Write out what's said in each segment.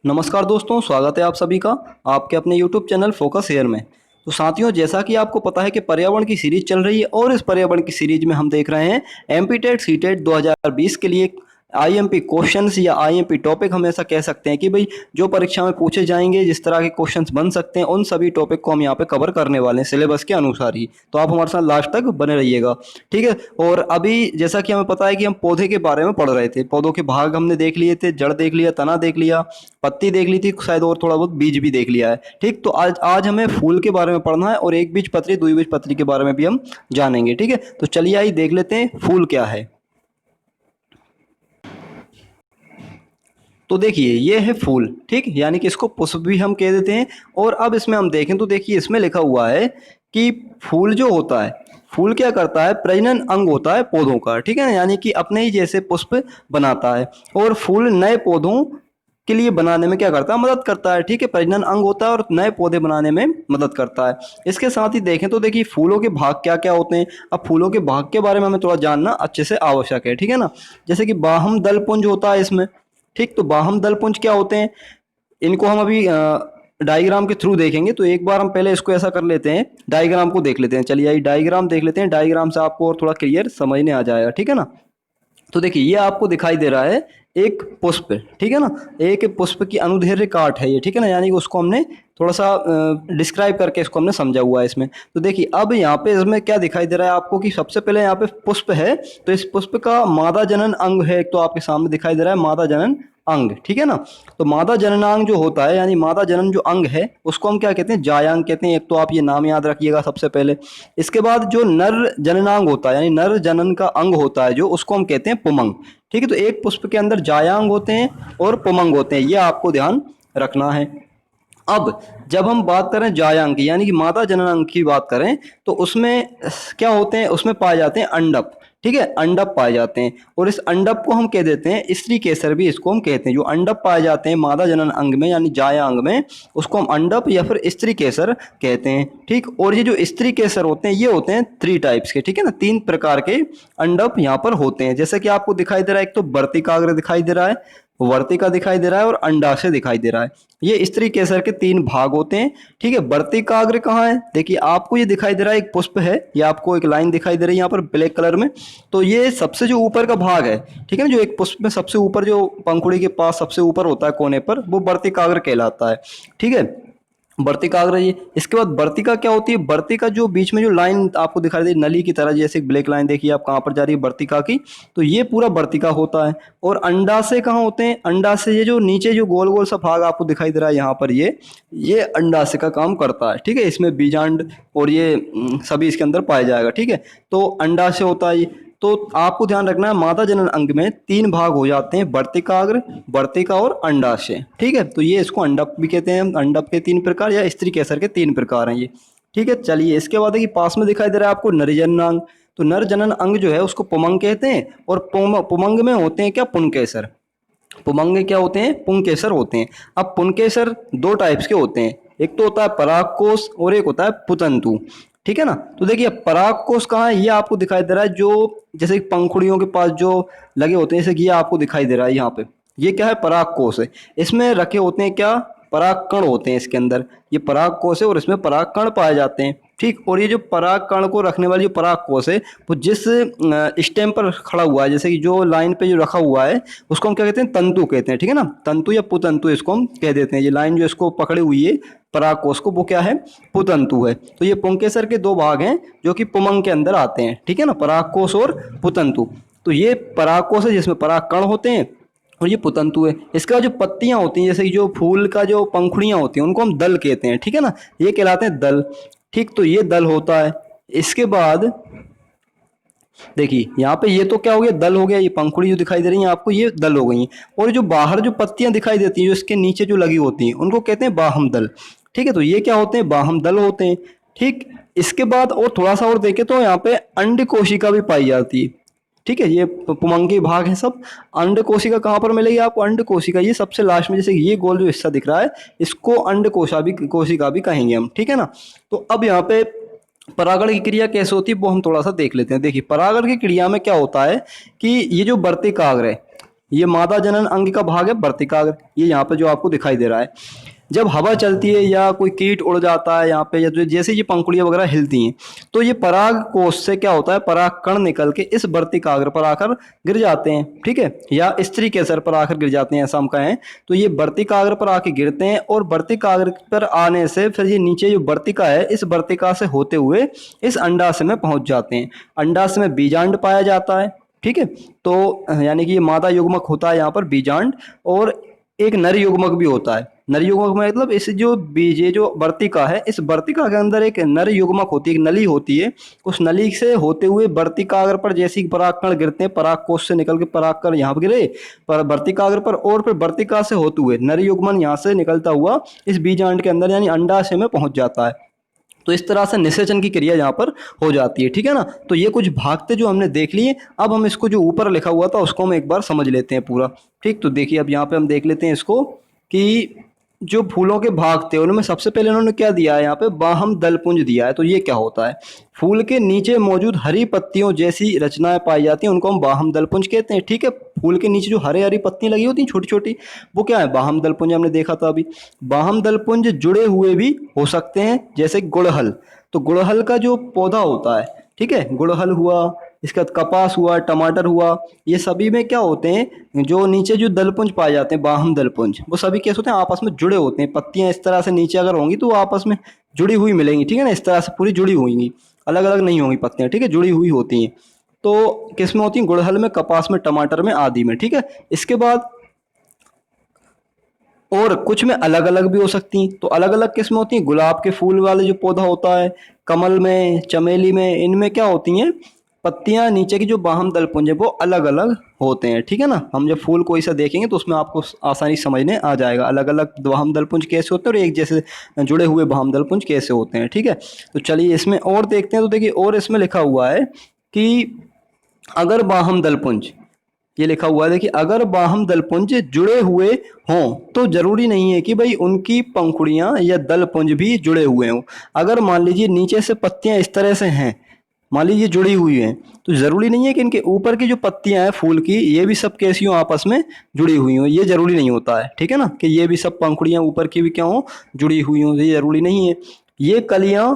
नमस्कार दोस्तों, स्वागत है आप सभी का आपके अपने यूट्यूब चैनल फोकस हेयर में। तो साथियों, जैसा कि आपको पता है कि पर्यावरण की सीरीज चल रही है और इस पर्यावरण की सीरीज में हम देख रहे हैं एमपी टेट सी टेट 2020 के लिए आईएमपी क्वेश्चंस या आईएमपी टॉपिक हम ऐसा कह सकते हैं कि भाई जो परीक्षा में पूछे जाएंगे, जिस तरह के क्वेश्चंस बन सकते हैं, उन सभी टॉपिक को हम यहाँ पे कवर करने वाले हैं सिलेबस के अनुसार ही। तो आप हमारे साथ लास्ट तक बने रहिएगा, ठीक है। और अभी जैसा कि हमें पता है कि हम पौधे के बारे में पढ़ रहे थे, पौधों के भाग हमने देख लिए थे, जड़ देख लिया, तना देख लिया, पत्ती देख ली थी शायद, और थोड़ा बहुत बीज भी देख लिया है, ठीक। तो आज आज हमें फूल के बारे में पढ़ना है और एक बीज पत्री दुई बीज पत्री के बारे में भी हम जानेंगे, ठीक है। तो चलिए आइए देख लेते हैं फूल क्या है। तो देखिए ये है फूल, ठीक, यानी कि इसको पुष्प भी हम कह देते हैं। और अब इसमें हम देखें तो देखिए इसमें लिखा हुआ है कि फूल जो होता है, फूल क्या करता है, प्रजनन अंग होता है पौधों का, ठीक है ना, यानी कि अपने ही जैसे पुष्प बनाता है। और फूल नए पौधों के लिए बनाने में क्या करता है, मदद करता है, ठीक है। प्रजनन अंग होता है और नए पौधे बनाने में मदद करता है। इसके साथ ही देखें तो देखिए फूलों के भाग क्या क्या होते हैं। अब फूलों के भाग के बारे में हमें थोड़ा जानना अच्छे से आवश्यक है, ठीक है ना। जैसे कि बाह्य दल पुंज होता है इसमें, ठीक। तो बाह्य दल पुंज क्या होते हैं, इनको हम अभी डायग्राम के थ्रू देखेंगे। तो एक बार हम पहले इसको ऐसा कर लेते हैं, डायग्राम को देख लेते हैं। चलिए आइए डायग्राम देख लेते हैं, डायग्राम से आपको और थोड़ा क्लियर समझने आ जाएगा, ठीक है ना। तो देखिए ये आपको दिखाई दे रहा है एक पुष्प, ठीक है ना। एक पुष्प की अनुदैर्ध्य काट है ये, ठीक है ना, यानी कि उसको हमने थोड़ा सा डिस्क्राइब करके इसको हमने समझा हुआ है इसमें। तो देखिए अब यहाँ पे इसमें क्या दिखाई दे रहा है आपको कि सबसे पहले यहाँ पे पुष्प है, तो इस पुष्प का मादा जनन अंग है, एक तो आपके सामने दिखाई दे रहा है मादा जनन अंग, ठीक है ना। तो मादा जननांग जो होता है, यानी मादा जनन जो अंग है, उसको हम क्या कहते हैं, जायांग कहते हैं। एक तो आप ये नाम याद रखिएगा सबसे पहले। इसके बाद जो नर जननांग होता है, यानी नर जनन का अंग होता है जो, उसको हम कहते हैं पुमंग, ठीक है। तो एक पुष्प के अंदर जायांग होते हैं और पुमंग होते हैं, ये आपको ध्यान रखना है। अब जब हम बात करें जायांग की, यानी कि मादा जननांग की बात करें, तो उसमें क्या होते हैं, उसमें पाए जाते हैं अंडप, ठीक है, अंडप पाए जाते हैं। और इस अंडप को हम कह देते हैं स्त्री केसर भी इसको हम कहते हैं। जो अंडप पाए जाते हैं मादा जनन अंग में यानी जायांग में, उसको हम अंडप या फिर स्त्री केसर कहते हैं, ठीक। और ये जो स्त्री केसर होते हैं ये होते हैं 3 टाइप्स के, ठीक है ना, 3 प्रकार के अंडप यहाँ पर होते हैं। जैसे कि आपको दिखाई दे रहा है, एक तो वर्तिकाग्र दिखाई दे रहा है, वर्तिका दिखाई दे रहा है, और अंडाशय दिखाई दे रहा है। ये स्त्री केसर के 3 भाग होते हैं, ठीक है। वर्तिकाग्र कहाँ है, देखिए आपको ये दिखाई दे रहा है एक पुष्प है, ये आपको एक लाइन दिखाई दे रही है यहाँ पर ब्लैक कलर में। तो ये सबसे जो ऊपर का भाग है, ठीक है ना, जो एक पुष्प में सबसे ऊपर जो पंखुड़ी के पास सबसे ऊपर होता है कोने पर, वो वर्तिकाग्र कहलाता है, ठीक है। वर्तिकाग्र ये। इसके बाद वर्तिका क्या होती है, वर्तिका जो बीच में जो लाइन आपको दिखाई दे नली की तरह, जैसे ब्लैक लाइन देखिए आप कहाँ पर जा रही है वर्तिका की, तो ये पूरा वर्तिका होता है। और अंडाशय कहाँ होते हैं, अंडाशय ये जो नीचे जो गोल गोल सा भाग आपको दिखाई दे रहा है यहाँ पर, ये अंडाशय का काम करता है, ठीक है। इसमें बीजांड और ये सभी इसके अंदर पाया जाएगा, ठीक है। तो अंडाशय होता है ये। तो आपको ध्यान रखना है मादा जनन अंग में 3 भाग हो जाते हैं, वर्तिकाग्र, वर्तिका और अंडाशय, ठीक है। तो ये इसको अंडप भी कहते हैं, अंडप के 3 प्रकार या स्त्री केसर के 3 प्रकार हैं ये, ठीक है। चलिए इसके बाद है कि पास में दिखाई दे रहा है आपको नर जनन अंग। तो नर जनन अंग जो है उसको पुमंग कहते हैं, और पुमंग में होते हैं क्या, पुंकेसर। पुमंग में क्या होते हैं, पुंकेसर होते हैं। अब पुंकेसर 2 टाइप्स के होते हैं, एक तो होता है परागकोश और एक होता है पुतंतु, ठीक है ना। तो देखिए परागकोश कहाँ है, ये आपको दिखाई दे रहा है, जो जैसे कि पंखुड़ियों के पास जो लगे होते हैं, जैसे कि ये आपको दिखाई दे रहा है यहाँ पे, ये क्या है, परागकोश है। इसमें रखे होते हैं क्या, परागकण होते हैं इसके अंदर, ये परागकोश है और इसमें परागकण पाए जाते हैं, ठीक। और ये जो परागकण को रखने वाली जो परागकोश है, वो जिस स्टेम पर खड़ा हुआ है, जैसे कि जो लाइन पे जो रखा हुआ है, उसको हम क्या कहते हैं, तंतु कहते हैं, ठीक है ना। तंतु या पुतंतु इसको हम कह देते हैं। ये लाइन जो इसको पकड़ी हुई है परागकोश को, वो क्या है, पुतंतु है। तो ये पुंकेसर के 2 भाग हैं जो कि पुमंग के अंदर आते हैं, ठीक है ना, परागकोश और पुतंतु। तो ये परागकोश है जिसमें परागकण होते हैं, और ये पुतंतु है। इसके बाद जो पत्तियां होती हैं, जैसे कि जो फूल का जो पंखुड़ियां होती हैं, उनको हम दल कहते हैं, ठीक है ना, ये कहलाते हैं दल, ठीक। तो ये दल होता है। इसके बाद देखिए यहाँ पे ये तो क्या हो गया, दल हो गया, ये पंखुड़ी जो दिखाई दे रही है आपको, ये दल हो गई। और जो बाहर जो पत्तियां दिखाई देती हैं जो इसके नीचे जो लगी होती हैं, उनको कहते हैं बाह्य दल, ठीक है। तो ये क्या होते हैं, बाह्य दल होते हैं, ठीक। इसके बाद और थोड़ा सा और देखें तो यहाँ पे अंड कोशिका भी पाई जाती है, ठीक है। ये पुमंगी भाग है सब। अंड कोशिका कहाँ पर मिलेगी आपको, अंड कोशिका ये सबसे लास्ट में, जैसे ये गोल जो हिस्सा दिख रहा है, इसको अंड कोशिका भी कहेंगे हम, ठीक है ना। तो अब यहाँ पे परागण की क्रिया कैसे होती है वो हम थोड़ा सा देख लेते हैं। देखिए परागण की क्रिया में क्या होता है कि ये जो वर्तिकाग्र है, ये मादा जनन अंग का भाग है वर्तिकाग्र, ये यहाँ पे जो आपको दिखाई दे रहा है। जब हवा चलती है या कोई कीट उड़ जाता है यहाँ पे, या जैसे ये पंखुड़ियाँ वगैरह हिलती हैं, तो ये पराग कोश से क्या होता है, पराग कण निकल के इस वर्तिकाग्र पर आकर गिर जाते हैं, ठीक है, या स्त्री केसर पर आकर गिर जाते हैं, ऐसा हम कहें तो ये वर्तिकाग्र पर आके गिरते हैं, और वर्तिकाग्र पर आने से फिर ये नीचे जो वर्तिका है, इस वर्तिका से होते हुए इस अंडाशय में पहुंच जाते हैं। अंडाशय में बीजांड पाया जाता है, ठीक है। तो यानी कि ये मादा युग्मक होता है यहाँ पर बीजांड, और एक नर युग्मक भी होता है। नर युग्मक में मतलब इस जो बीज, ये जो वर्तिका है, इस वर्तिका के अंदर एक नर युग्मक होती है, एक नली होती है। उस नली से होते हुए वर्तिकाग्र पर जैसे ही परागकण गिरते हैं, पराग कोश से निकल के परागकण यहाँ पर गिरे पर वर्तिकाग्र पर, और फिर वर्तिका से होते हुए नर युग्मन यहाँ से निकलता हुआ इस बीजांड के अंदर यानी अंडाशय में पहुंच जाता है। तो इस तरह से निषेचन की क्रिया यहाँ पर हो जाती है, ठीक है ना। तो ये कुछ भाग थे जो हमने देख लिए। अब हम इसको जो ऊपर लिखा हुआ था उसको हम एक बार समझ लेते हैं पूरा, ठीक। तो देखिए अब यहाँ पे हम देख लेते हैं इसको कि जो फूलों के भाग थे उनमें सबसे पहले उन्होंने क्या दिया है, यहाँ पे बाह्य दलपुंज दिया है। तो ये क्या होता है, फूल के नीचे मौजूद हरी पत्तियों जैसी रचनाएं पाई जाती हैं, उनको हम बाह्य दलपुंज कहते हैं, ठीक है। फूल के नीचे जो हरे हरी पत्तियां लगी होती हैं छोटी छोटी, वो क्या है, बाह्य दलपुंज, हमने देखा था अभी। बाह्य दलपुंज जुड़े हुए भी हो सकते हैं, जैसे गुड़हल। तो गुड़हल का जो पौधा होता है, ठीक है, गुड़हल हुआ, इसके बाद कपास हुआ, टमाटर हुआ, ये सभी में क्या होते हैं, जो नीचे जो दलपुंज पाए जाते हैं बाह्य दलपुंज, वो सभी कैसे होते हैं, आपस में जुड़े होते हैं। पत्तियां इस तरह से नीचे अगर होंगी तो वो आपस में जुड़ी हुई मिलेंगी, ठीक है ना, इस तरह से पूरी जुड़ी हुई, अलग अलग नहीं होंगी पत्तियां, ठीक है, जुड़ी हुई होती हैं। तो किस में होती हैं, गुड़हल में, कपास में, टमाटर में, आदि में, ठीक है। इसके बाद और कुछ में अलग अलग भी हो सकती हैं। तो अलग अलग किस्में होती हैं, गुलाब के फूल वाले जो पौधा होता है, कमल में, चमेली में, इनमें क्या होती हैं, पत्तियां नीचे की जो बाह्य दलपुंज है वो अलग अलग होते हैं, ठीक है ना। हम जब फूल कोई सा देखेंगे तो उसमें आपको आसानी समझने आ जाएगा अलग अलग बाह्य दलपुंज कैसे होते हैं और एक जैसे जुड़े हुए बाह्य दलपुंज कैसे होते हैं, ठीक है। तो चलिए इसमें और देखते हैं। तो देखिए और इसमें लिखा हुआ है कि अगर बाह्य दलपुंज, ये लिखा हुआ है देखिए, अगर बाह्य दलपुंज जुड़े हुए हों तो जरूरी नहीं है कि भाई उनकी पंखुड़ियां या दलपुंज भी जुड़े हुए हों। अगर मान लीजिए नीचे से पत्तियां इस तरह से हैं, मान लीजिए जुड़ी हुई हैं, तो जरूरी नहीं है कि इनके ऊपर की जो पत्तियां हैं फूल की, ये भी सब कैसी हों, आपस में जुड़ी हुई हों। ये जरूरी नहीं होता है, ठीक है ना, कि ये भी सब पंखुड़ियां ऊपर की भी क्या हों, जुड़ी हुई हों, ये जरूरी नहीं है। ये कलियां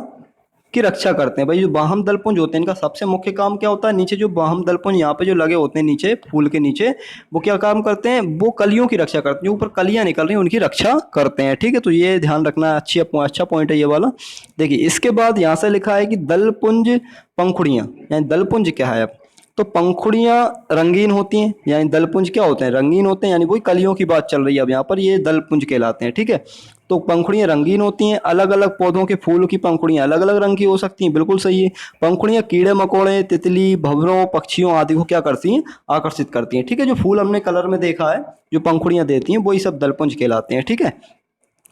की रक्षा करते हैं। भाई जो बाह्य दलपुंज होते हैं इनका सबसे मुख्य काम क्या होता है, नीचे जो बाह्य दलपुंज यहाँ पे जो लगे होते हैं नीचे फूल के नीचे, वो क्या काम करते हैं, वो कलियों की रक्षा करते हैं, जो ऊपर कलियां निकल रही हैं उनकी रक्षा करते हैं, ठीक है। तो ये ध्यान रखना, अच्छा पॉइंट है ये वाला। देखिए इसके बाद यहाँ से लिखा है कि दलपुंज पंखुड़ियाँ, यानी दलपुंज क्या है अब, तो पंखुड़ियाँ रंगीन होती हैं, यानी दलपुंज क्या होते हैं, रंगीन होते हैं, यानी वही कलियों की बात चल रही है अब यहाँ पर, ये दलपुंज कहलाते हैं, ठीक है। तो पंखुड़ियाँ रंगीन होती हैं, अलग अलग पौधों के फूलों की पंखुड़ियाँ अलग अलग रंग की हो सकती हैं, बिल्कुल सही है। पंखुड़ियाँ कीड़े मकोड़े, तितली, भंवरों, पक्षियों आदि को क्या करती हैं, आकर्षित करती हैं, ठीक है। जो फूल हमने कलर में देखा है, जो पंखुड़ियाँ देती हैं, वही सब दलपुंज कहलाते हैं, ठीक है।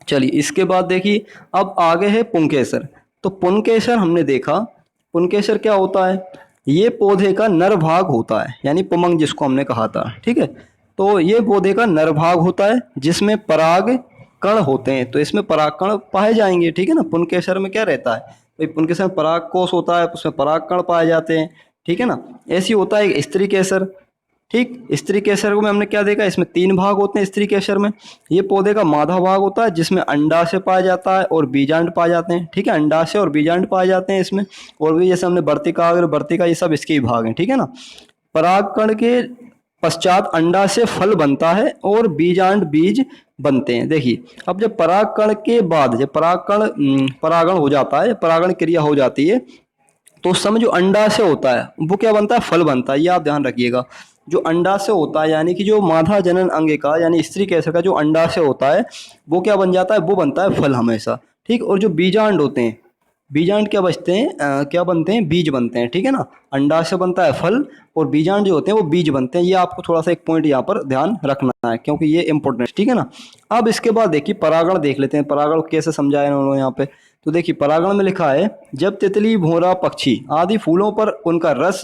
चलिए इसके बाद देखिए अब आगे है पुंकेसर। तो पुंकेसर हमने देखा, पुंकेसर क्या होता है, ये पौधे का नर भाग होता है, यानी पुमंग जिसको हमने कहा था, ठीक है। तो ये पौधे का नर भाग होता है जिसमें पराग कण होते हैं, तो इसमें पराग कण पाए जाएंगे, ठीक है ना। पुंकेसर में क्या रहता है भाई, पुंकेसर में पराग कोश होता है, उसमें पराग कण पाए जाते हैं, ठीक है ना। ऐसी होता है एक स्त्री केसर, ठीक। स्त्री केसर को में हमने क्या देखा, इसमें 3 भाग होते हैं स्त्री केसर में। ये पौधे का मादा भाग होता है जिसमें अंडाशय पाया जाता है और बीजांड पाए जाते हैं, ठीक है, अंडाशय और बीजांड पाए जाते हैं इसमें। और भी जैसे हमने वर्तिका अगर वर्तिका, ये सब इसके ही भाग हैं, ठीक है ना। परागकण के पश्चात अंडाशय फल बनता है और बीजांड बीज बनते हैं। देखिए अब जब परागकण के बाद, जब परागण हो जाता है, परागण क्रिया हो जाती है, तो उस समय जो अंडाशय होता है वो क्या बनता है, फल बनता है। ये आप ध्यान रखिएगा, जो अंडाशय होता है यानी कि जो मादा जनन अंग का यानी स्त्री केसर का जो अंडाशय होता है वो क्या बन जाता है, वो बनता है फल हमेशा, ठीक। और जो बीजांड होते हैं, बीजांड क्या बचते हैं, क्या बनते हैं, बीज बनते हैं, ठीक है ना। अंडाशय बनता है फल और बीजांड जो होते हैं वो बीज बनते हैं। ये आपको थोड़ा सा एक पॉइंट यहाँ पर ध्यान रखना है क्योंकि ये इंपॉर्टेंट है, ठीक है ना। अब इसके बाद देखिए परागण देख लेते हैं, परागण कैसे समझाया इन्होंने यहाँ पे। तो देखिए परागण में लिखा है, जब तितली, भौरा, पक्षी आदि फूलों पर उनका रस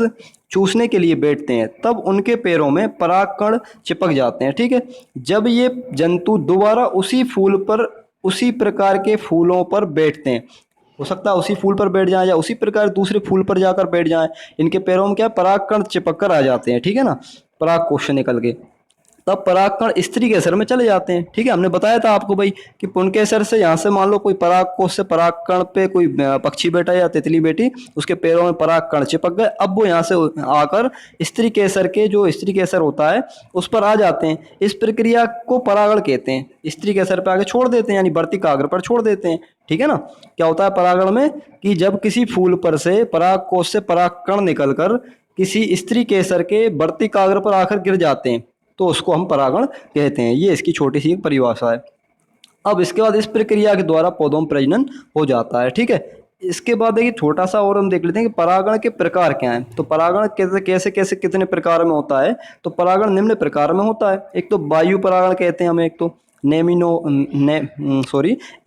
चूसने के लिए बैठते हैं तब उनके पैरों में परागकण चिपक जाते हैं, ठीक है। जब ये जंतु दोबारा उसी फूल पर, उसी प्रकार के फूलों पर बैठते हैं, हो सकता है उसी फूल पर बैठ जाए या उसी प्रकार दूसरे फूल पर जाकर बैठ जाए, इनके पैरों में क्या परागकण चिपक कर आ जाते हैं, ठीक है ना, पराग कोश से निकल के। तब परागकण स्त्री केसर में चले जाते हैं। ठीक है, हमने बताया था आपको भाई कि पुंकेसर से यहाँ से मान लो कोई पराग कोश से परागकण पे कोई पक्षी बैठा या तितली बैठी, उसके पैरों में परागकण चिपक गए, अब वो यहाँ से आकर स्त्री केसर के जो स्त्री केसर होता है उस पर आ जाते हैं। इस प्रक्रिया को परागण कहते हैं। स्त्री केसर पे आगे छोड़ देते हैं, यानी वर्तिकाग्र पर छोड़ देते हैं। ठीक है ना। क्या होता है परागण में कि जब किसी फूल पर से पराग कोश से परागकण निकलकर किसी स्त्री केसर के वर्तिकाग्र पर आकर गिर जाते हैं तो उसको हम परागण कहते हैं। ये इसकी छोटी सी एक परिभाषा है। अब इसके बाद इस प्रक्रिया के द्वारा पौधों में प्रजनन हो जाता है। ठीक है, इसके बाद देखिए छोटा सा और हम देख लेते हैं कि परागण के प्रकार क्या हैं। तो परागण कैसे कैसे कैसे कितने प्रकार में होता है। तो परागण निम्न प्रकार में होता है। एक तो वायु परागण कहते हैं हम, एक तो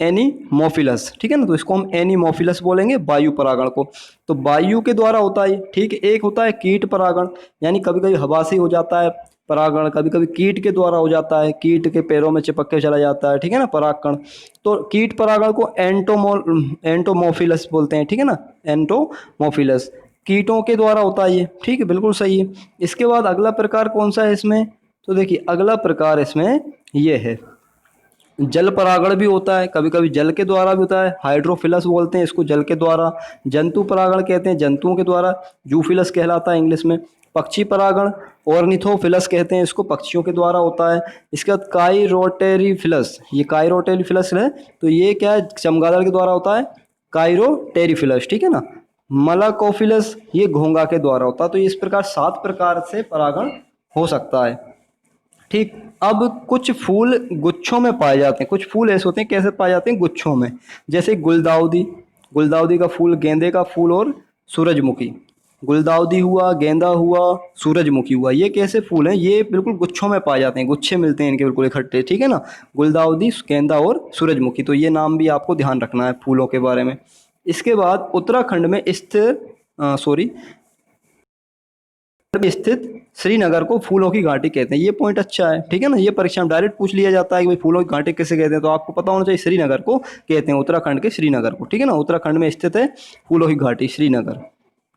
एनीमोफिलस। ठीक है ना, तो इसको हम एनीमोफिलस बोलेंगे वायु परागण को। तो वायु के द्वारा होता है। ठीक है, एक होता है कीट परागण, यानी कभी कभी हवा से हो जाता है परागण, कभी कभी कीट के द्वारा हो जाता है, कीट के पैरों में चिपक के चला जाता है। ठीक है ना परागकण। तो कीट परागण को एंटोमोफिलस बोलते हैं। ठीक है ना, एंटोमोफिलस कीटों के द्वारा होता है ये। ठीक है, बिल्कुल सही है। इसके बाद अगला प्रकार कौन सा है इसमें, तो देखिए अगला प्रकार इसमें ये है जल परागण भी होता है, कभी कभी जल के द्वारा भी होता है, हाइड्रोफिलस बोलते हैं इसको जल के द्वारा। जंतु परागण कहते हैं जंतुओं के द्वारा, जूफिलस कहलाता है इंग्लिश में। पक्षी परागण ऑर्निथोफिलस कहते हैं इसको, पक्षियों के द्वारा होता है। इसके बाद काइरोटेरिफिलस, ये काइरोटेरिफिलस है तो ये क्या है चमगादड़ के द्वारा होता है, काइरोटेरिफिलस। ठीक है ना। मलाकोफिलस ये घोंघा के द्वारा होता है। तो इस प्रकार 7 प्रकार से परागण हो सकता है। ठीक, अब कुछ फूल गुच्छों में पाए जाते हैं। कुछ फूल ऐसे होते हैं कैसे पाए जाते हैं, गुच्छों में। जैसे गुलदाउदी, गुलदाउदी का फूल, गेंदे का फूल और सूरजमुखी। गुलदाउदी हुआ, गेंदा हुआ, सूरजमुखी हुआ, ये कैसे फूल हैं, ये बिल्कुल गुच्छों में पाए जाते हैं, गुच्छे मिलते हैं इनके बिल्कुल इकट्ठे। ठीक है ना, गुलदाउदी, गेंदा और सूरजमुखी। तो ये नाम भी आपको ध्यान रखना है फूलों के बारे में। इसके बाद उत्तराखंड में स्थित श्रीनगर को फूलों की घाटी कहते हैं। ये पॉइंट अच्छा है। ठीक है ना, ये परीक्षा में डायरेक्ट पूछ लिया जाता है कि भाई फूलों की घाटी किसे कहते हैं, तो आपको पता होना चाहिए श्रीनगर को कहते हैं, उत्तराखंड के श्रीनगर को। ठीक है ना, उत्तराखंड में स्थित है फूलों की घाटी श्रीनगर।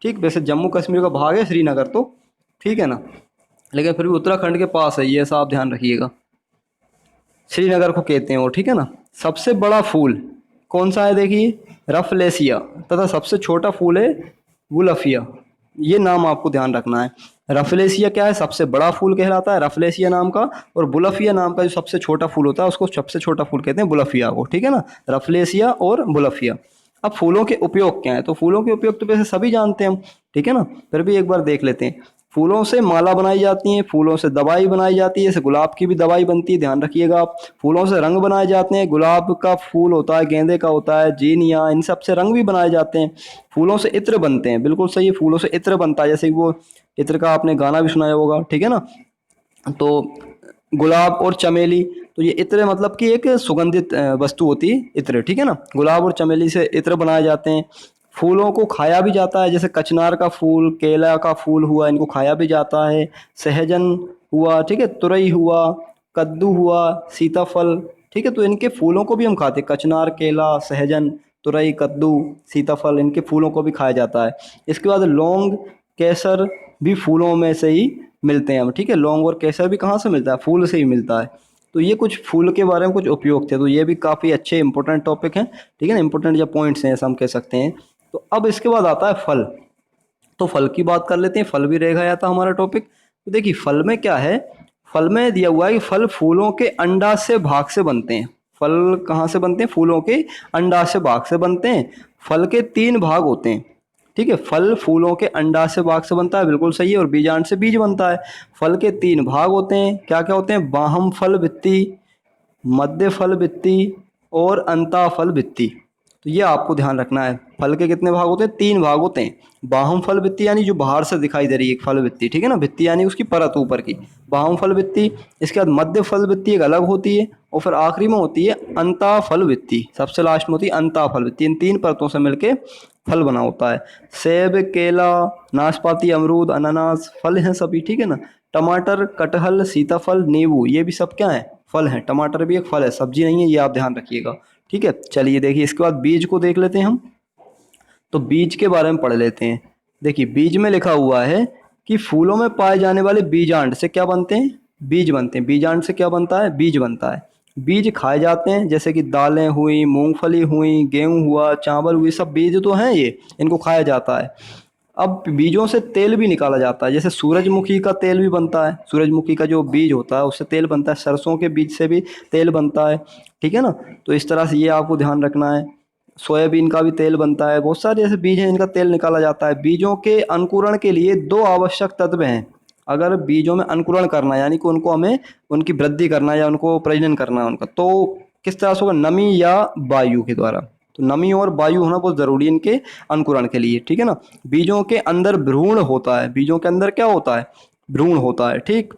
ठीक, वैसे जम्मू कश्मीर का भाग है श्रीनगर तो, ठीक है ना, लेकिन फिर भी उत्तराखंड के पास है, ये ऐसा आप ध्यान रखिएगा, श्रीनगर को कहते हैं वो। ठीक है ना। सबसे बड़ा फूल कौन सा है, देखिए रफलेसिया, तथा सबसे छोटा फूल है बुलफिया। ये नाम आपको ध्यान रखना है। रफलेसिया क्या है, सबसे बड़ा फूल कहलाता है रफलेसिया नाम का, और बुलफिया नाम का जो सबसे छोटा फूल होता है उसको सबसे छोटा फूल कहते हैं बुलफिया को। ठीक है ना, रफलेसिया और बुलफिया। अब फूलों के उपयोग क्या है, तो फूलों के उपयोग तो वैसे सभी जानते हैं हम। ठीक है ना, फिर भी एक बार देख लेते हैं। फूलों से माला बनाई जाती है, फूलों से दवाई बनाई जाती है, जैसे गुलाब की भी दवाई बनती है, ध्यान रखिएगा आप। फूलों से रंग बनाए जाते हैं, गुलाब का फूल होता है, गेंदे का होता है, जीनिया, इन सब से रंग भी बनाए जाते हैं। फूलों से इत्र बनते हैं, बिल्कुल सही है, फूलों से इत्र बनता है, जैसे वो इत्र का आपने गाना भी सुनाया होगा। ठीक है ना, तो गुलाब और चमेली, तो ये इत्र मतलब कि एक सुगंधित वस्तु होती है इत्र। ठीक है ना, गुलाब और चमेली से इत्र बनाए जाते हैं। फूलों को खाया भी जाता है, जैसे कचनार का फूल, केला का फूल हुआ, इनको खाया भी जाता है। सहजन हुआ, ठीक है, तुरई हुआ, कद्दू हुआ, सीताफल। ठीक है, तो इनके फूलों को भी हम खाते हैं, कचनार, केला, सहजन, तुरई, कद्दू, सीताफल, इनके फूलों को भी खाया जाता है। इसके बाद लौंग, केसर भी फूलों में से ही मिलते हैं हम। ठीक है, लौंग और केसर भी कहाँ से मिलता है, फूल से ही मिलता है। तो ये कुछ फूल के बारे में कुछ उपयोग थे, तो ये भी काफ़ी अच्छे इंपॉर्टेंट टॉपिक हैं। ठीक है ना, इंपॉर्टेंट या पॉइंट्स हैं ऐसा हम कह सकते हैं। तो अब इसके बाद आता है फल। तो फल की बात कर लेते हैं, फल भी रह गया था हमारा टॉपिक। तो देखिए फल में क्या है, फल में दिया हुआ है कि फल फूलों के अंडाशय भाग से बनते हैं। फल कहाँ से बनते हैं, फूलों के अंडाशय भाग से बनते हैं। फल के 3 भाग होते हैं। ठीक है, फल फूलों के अंडाशय भाग से बनता है, बिल्कुल सही है, और बीजांड से बीज बनता है। फल के 3 भाग होते हैं, क्या क्या होते हैं, बाह्य फल भित्ति, मध्य फल भित्ति और अंतः फल भित्ति। तो ये आपको ध्यान रखना है। फल के कितने भाग होते हैं, 3 भाग होते हैं। बाह्य फल भित्ति यानी जो बाहर से दिखाई दे रही है एक फल भित्ति, ठीक है ना, भित्ति यानी उसकी परत ऊपर की, बाह्य फल भित्ति। इसके बाद मध्य फल भित्ति एक अलग होती है, और फिर आखिरी में होती है अंतः फल भित्ति, सबसे लास्ट में होती है अंतः फल भित्ति। इन 3 परतों से मिलके फल बना होता है। सेब, केला, नाशपाती, अमरूद, अनानास फल हैं सभी। ठीक है ना, टमाटर, कटहल, सीताफल, नींबू, ये भी सब क्या है, फल हैं। टमाटर भी एक फल है, सब्जी नहीं है, ये आप ध्यान रखिएगा। ठीक है, चलिए देखिए इसके बाद बीज को देख लेते हैं हम। तो बीज के बारे में पढ़ लेते हैं। देखिए बीज में लिखा हुआ है कि फूलों में पाए जाने वाले बीजांड से क्या बनते हैं, बीज बनते हैं। बीजांड से क्या बनता है? बीज बनता है। बीज खाए जाते हैं, जैसे कि दालें हुई, मूंगफली हुई, गेहूं हुआ, चावल हुई, सब बीज तो हैं ये, इनको खाया जाता है। अब बीजों से तेल भी निकाला जाता है, जैसे सूरजमुखी का तेल भी बनता है। सूरजमुखी का जो बीज होता है उससे तेल बनता है, सरसों के बीज से भी तेल बनता है, ठीक है ना। तो इस तरह से ये आपको ध्यान रखना है। सोयाबीन का भी तेल बनता है। बहुत सारे ऐसे बीज हैं जिनका तेल निकाला जाता है। बीजों के अंकुरण के लिए दो आवश्यक तत्व हैं। अगर बीजों में अंकुरण करना है, यानी कि उनको हमें उनकी वृद्धि करना है या उनको प्रजनन करना है उनका, तो किस तरह से होगा? नमी या वायु के द्वारा। तो नमी और वायु होना बहुत ज़रूरी है इनके अंकुरण के लिए, ठीक है ना। बीजों के अंदर भ्रूण होता है। बीजों के अंदर क्या होता है? भ्रूण होता है, ठीक।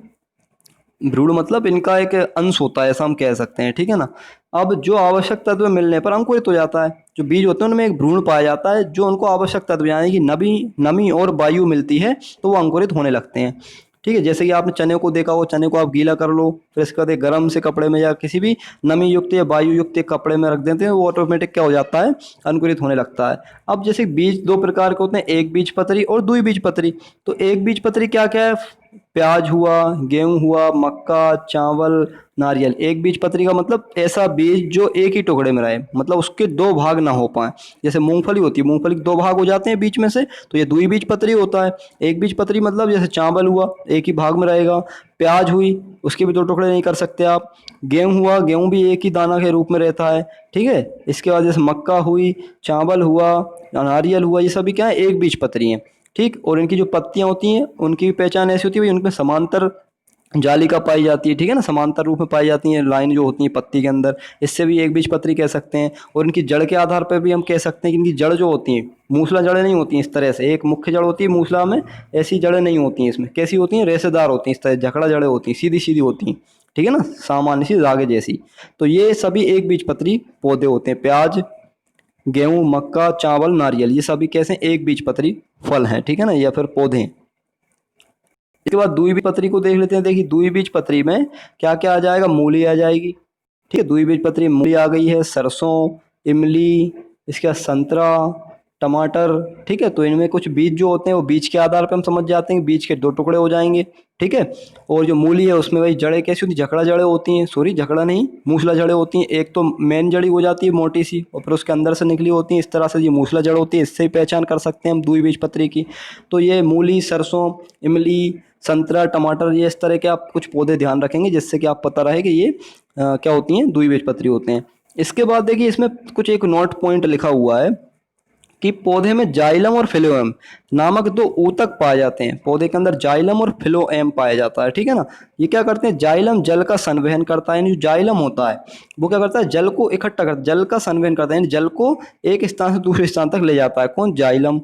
भ्रूण मतलब इनका एक अंश होता है, ऐसा हम कह सकते हैं, ठीक है ना। अब जो आवश्यक तत्व मिलने पर अंकुरित हो जाता है। जो बीज होते हैं उनमें एक भ्रूण पाया जाता है, जो उनको आवश्यक तत्व यानी कि नमी नमी और वायु मिलती है, तो वो अंकुरित होने लगते हैं, ठीक है। जैसे कि आपने चने को देखा हो, चने को आप गीला कर लो, फिर इसके बाद एक गर्म से कपड़े में या किसी भी नमी युक्त या वायु युक्त एक कपड़े में रख देते हैं, वो ऑटोमेटिक क्या हो जाता है? अंकुरित होने लगता है। अब जैसे बीज दो प्रकार के होते हैं, एक बीज पत्री और दुई बीज पत्री। तो एक बीज पत्री क्या क्या है? प्याज हुआ, गेहूं हुआ, मक्का, चावल, नारियल। एक बीज पत्री का मतलब ऐसा बीज जो एक ही टुकड़े में रहे, मतलब उसके दो भाग ना हो पाए। जैसे मूंगफली होती है, मूंगफली के दो भाग हो जाते हैं बीच में से, तो ये दुई बीज पत्री होता है। एक बीज पत्री मतलब जैसे चावल हुआ, एक ही भाग में रहेगा। प्याज हुई, उसके भी दो टुकड़े नहीं कर सकते आप। गेहूं हुआ, गेहूं भी एक ही दाना के रूप में रहता है, ठीक है। इसके बाद जैसे मक्का हुई, चावल हुआ, नारियल हुआ, ये सभी क्या है? एक बीज पत्री हैं, ठीक। और इनकी जो पत्तियां होती हैं उनकी भी पहचान ऐसी होती है, भाई उनमें समांतर जालिका पाई जाती है, ठीक है ना। समांतर रूप में पाई जाती है लाइन जो होती है पत्ती के अंदर, इससे भी एक बीज पत्री कह सकते हैं। और इनकी जड़ के आधार पर भी हम कह सकते हैं कि इनकी जड़ जो होती हैं, मूसला जड़ें नहीं होती हैं इस तरह से। एक मुख्य जड़ होती है मूसला में, ऐसी जड़ें नहीं होती हैं इसमें। कैसी होती हैं? रेशेदार होती हैं, इस तरह जकड़ा जड़ें होती हैं, सीधी सीधी होती हैं, ठीक है ना, सामान्य सी धागे जैसी। तो ये सभी एक बीज पत्री पौधे होते हैं। प्याज, गेहूं, मक्का, चावल, नारियल, ये सभी कैसे? एक बीज पत्री फल हैं, ठीक है ना, या फिर पौधे हैं। इसके बाद दुई बीज पत्री को देख लेते हैं। देखिए दुई बीज पत्री में क्या क्या आ जाएगा? मूली आ जाएगी, ठीक है। दुई बीज पत्री में मूली आ गई है, सरसों, इमली, इसके बाद संतरा, टमाटर, ठीक है। तो इनमें कुछ बीज जो होते हैं वो बीज के आधार पर हम समझ जाते हैं, बीज के दो टुकड़े हो जाएंगे, ठीक है। और जो मूली है उसमें वही जड़ें कैसी होती? जकड़ा जड़ें होती हैं, सॉरी जकड़ा नहीं, मूसला जड़ें होती हैं। एक तो मेन जड़ी हो जाती है मोटी सी, और फिर उसके अंदर से निकली होती है, इस तरह से ये मूसला जड़ होती है। इससे ही पहचान कर सकते हैं हम दुई बीज पत्री की। तो ये मूली, सरसों, इमली, संतरा, टमाटर, ये इस तरह के आप कुछ पौधे ध्यान रखेंगे, जिससे कि आप पता रहे कि ये क्या होती हैं? दुई बीज पत्री होते हैं। इसके बाद देखिए इसमें कुछ एक नोट पॉइंट लिखा हुआ है कि पौधे में जाइलम और फिलोएम नामक दो ऊतक पाए जाते हैं। पौधे के अंदर जाइलम और फिलोएम पाया जाता है, ठीक है ना। ये क्या करते हैं? जाइलम जल का संवहन करता है, यानी जो जाइलम होता है वो क्या करता है? जल को इकट्ठा करता है, जल का संवहन करता है, यानी जल को एक स्थान से दूसरे स्थान तक ले जाता है। कौन? जाइलम।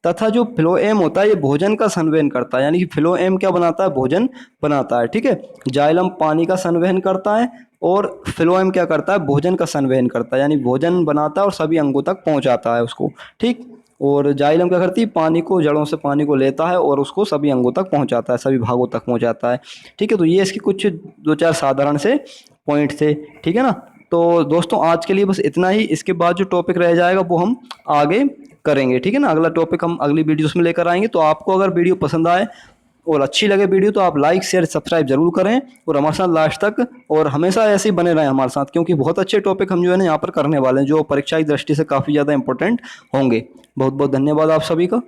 तथा जो फिलोएम होता है ये भोजन का संवहन करता है, यानी कि फिलोएम क्या बनाता है? भोजन बनाता है, ठीक है। जाइलम पानी का संवहन करता है और फिलोएम क्या करता है? भोजन का संवहन करता है, यानी भोजन बनाता है और सभी अंगों तक पहुंचाता है उसको, ठीक। और जाइलम क्या करती है? पानी को, जड़ों से पानी को लेता है और उसको सभी अंगों तक पहुंचाता है, सभी भागों तक पहुंचाता है, ठीक है। तो ये इसके कुछ दो चार साधारण से पॉइंट थे, ठीक है ना। तो दोस्तों आज के लिए बस इतना ही। इसके बाद जो टॉपिक रह जाएगा वो हम आगे करेंगे, ठीक है ना। अगला टॉपिक हम अगली वीडियोस में लेकर आएंगे। तो आपको अगर वीडियो पसंद आए और अच्छी लगे वीडियो तो आप लाइक शेयर सब्सक्राइब जरूर करें और हमारे साथ लास्ट तक और हमेशा ऐसे ही बने रहें हमारे साथ, क्योंकि बहुत अच्छे टॉपिक हम जो है ना यहाँ पर करने वाले हैं, जो परीक्षा की दृष्टि से काफ़ी ज़्यादा इंपॉर्टेंट होंगे। बहुत बहुत धन्यवाद आप सभी का।